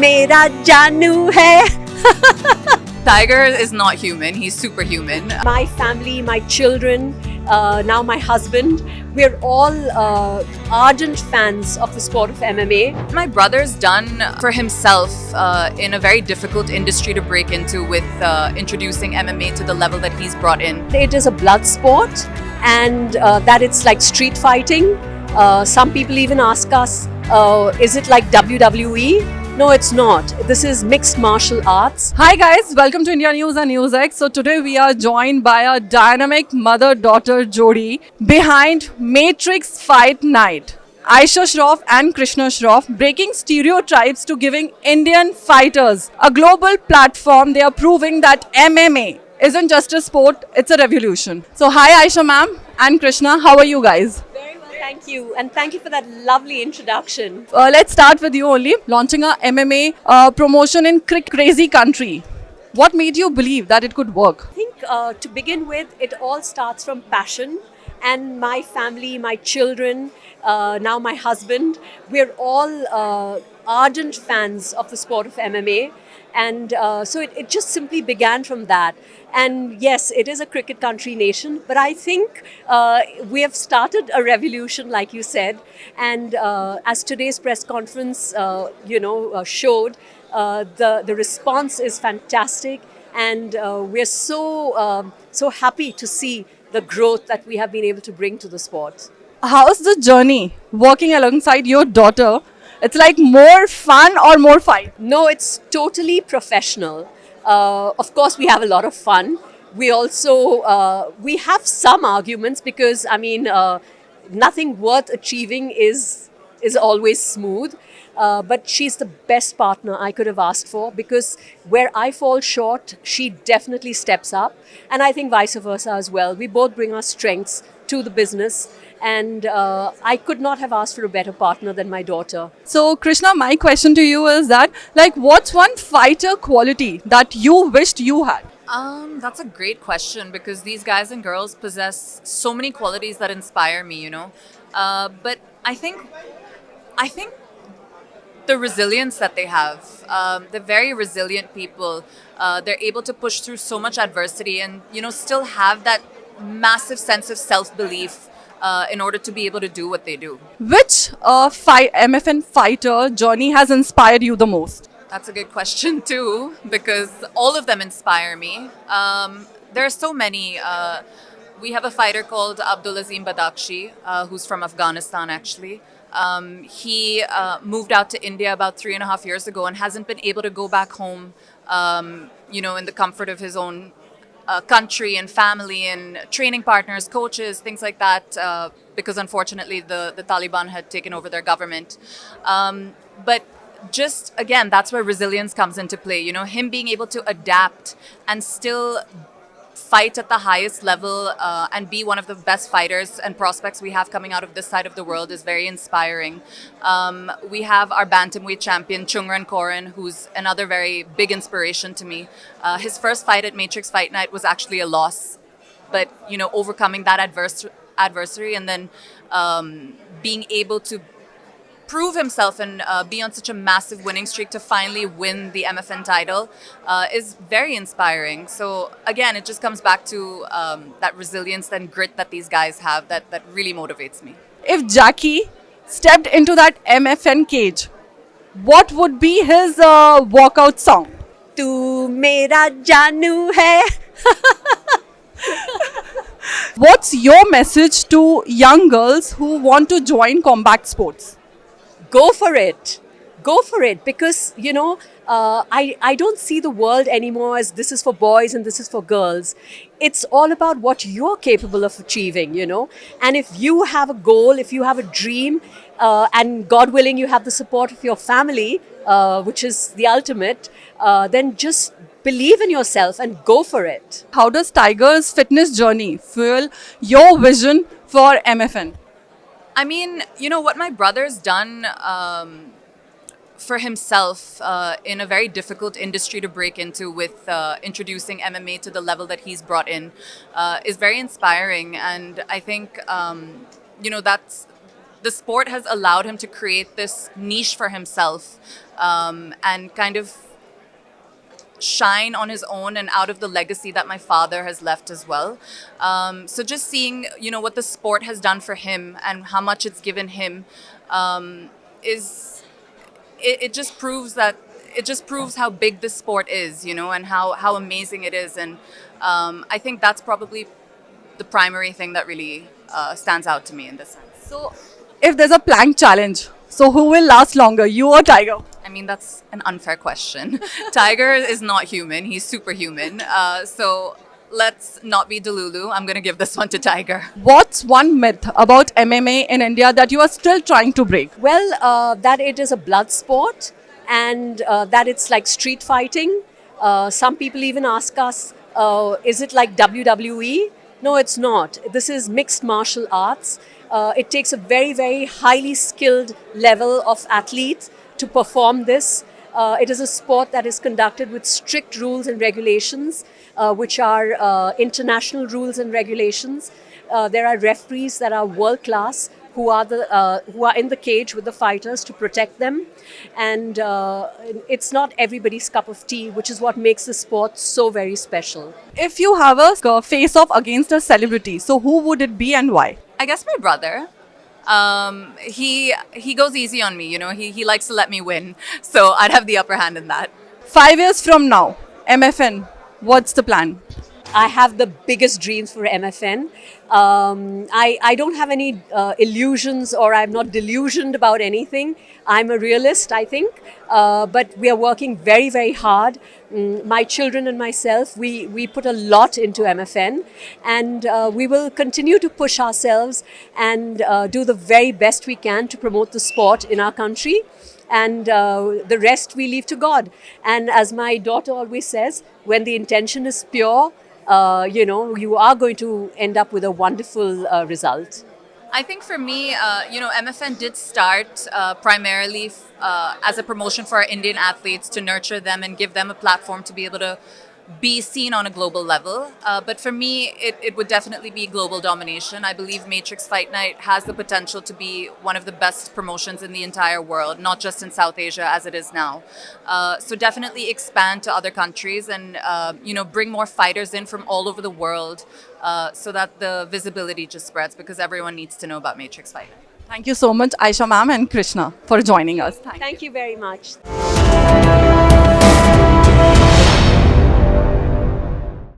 मेरा जानू है. Tiger is not human, he's superhuman. My family, my children, now my husband, we're all ardent fans of the sport of MMA. My brother's done for himself in a very difficult industry to break into with introducing MMA to the level that he's brought in. It is a blood sport, and that it's like street fighting. Some people even ask us, is it like WWE? No, it's not. This is mixed martial arts. Hi guys, welcome to India News and NewsX. So today we are joined by a dynamic mother-daughter jodi behind Matrix Fight Night. Ayesha Shroff and Krishna Shroff breaking stereotypes to giving Indian fighters a global platform. They are proving that MMA isn't just a sport, it's a revolution. So hi Ayesha ma'am and Krishna, how are you guys? Very well, thank you. And thank you for that lovely introduction. Let's start with you only. Launching a MMA promotion in crazy country. What made you believe that it could work? I think to begin with, it all starts from passion. And my family, my children, now my husband, we're all ardent fans of the sport of MMA. And so it just simply began from that. And yes, it is a cricket country nation, but I think we have started a revolution, like you said. And as today's press conference, showed, the response is fantastic. And we're so happy to see the growth that we have been able to bring to the sport. How's the journey working alongside your daughter? It's like more fun or more fight? No, it's totally professional. Of course, we have a lot of fun. We also we have some arguments because nothing worth achieving is always smooth. But she's the best partner I could have asked for because where I fall short, she definitely steps up. And I think vice versa as well. We both bring our strengths to the business. And I could not have asked for a better partner than my daughter. So, Krishna, my question to you is that, what's one fighter quality that you wished you had? That's a great question because these guys and girls possess so many qualities that inspire me, But I think the resilience that they have, they're very resilient people. They're able to push through so much adversity and, still have that massive sense of self-belief in order to be able to do what they do. Which MFN fighter journey has inspired you the most? That's a good question too, because all of them inspire me. There are so many. We have a fighter called Abdulazim Badakshi, who's from Afghanistan actually. He moved out to India about 3.5 years ago and hasn't been able to go back home, in the comfort of his own country and family and training partners, coaches, things like that, because unfortunately the Taliban had taken over their government. But just, again, that's where resilience comes into play. Him being able to adapt and still fight at the highest level and be one of the best fighters and prospects we have coming out of this side of the world is very inspiring. We have our bantamweight champion, Chungran Koren, who's another very big inspiration to me. His first fight at Matrix Fight Night was actually a loss, but overcoming that adversary and then being able to prove himself and be on such a massive winning streak to finally win the MFN title is very inspiring. So again, it just comes back to that resilience and grit that these guys have that really motivates me. If Jackie stepped into that MFN cage, what would be his walkout song? Tu mera जानू है. What's your message to young girls who want to join combat sports? Go for it. Go for it because, I don't see the world anymore as this is for boys and this is for girls. It's all about what you're capable of achieving, And if you have a goal, if you have a dream, and God willing, you have the support of your family, which is the ultimate, then just believe in yourself and go for it. How does Tiger's fitness journey fuel your vision for MFN? What my brother's done for himself in a very difficult industry to break into with introducing MMA to the level that he's brought in is very inspiring. And I think, that's the sport has allowed him to create this niche for himself, and kind of shine on his own and out of the legacy that my father has left as well. So just seeing, what the sport has done for him and how much it's given him, is it just proves that it just proves how big this sport is, and how amazing it is. And I think that's probably the primary thing that really stands out to me in this sense. So, if there's a plank challenge, so who will last longer, you or Tiger? I mean, that's an unfair question. Tiger is not human, he's superhuman. So let's not be Delulu. I'm going to give this one to Tiger. What's one myth about MMA in India that you are still trying to break? Well, that it is a blood sport and that it's like street fighting. Some people even ask us, is it like WWE? No, it's not. This is mixed martial arts. It takes a very, very highly skilled level of athletes to perform this. It is a sport that is conducted with strict rules and regulations, which are international rules and regulations. There are referees that are world class who are in the cage with the fighters to protect them, and it's not everybody's cup of tea, which is what makes the sport so very special. If you have a face off against a celebrity, so who would it be and why? I guess my brother. He goes easy on me, he likes to let me win. So I'd have the upper hand in that. 5 years from now, MFN, what's the plan? I have the biggest dreams for MFN. I don't have any illusions, or I'm not delusioned about anything. I'm a realist, I think. But we are working very, very hard. My children and myself, we put a lot into MFN, and we will continue to push ourselves and do the very best we can to promote the sport in our country. And the rest we leave to God. And as my daughter always says, when the intention is pure, you are going to end up with a wonderful result. I think for me, MFN did start primarily as a promotion for our Indian athletes to nurture them and give them a platform to be able to be seen on a global level. But for me, it would definitely be global domination. I believe Matrix Fight Night has the potential to be one of the best promotions in the entire world, not just in South Asia as it is now. So definitely expand to other countries and, bring more fighters in from all over the world so that the visibility just spreads, because everyone needs to know about Matrix Fight Night. Thank you so much, Ayesha ma'am and Krishna, for joining us. Thank you very much.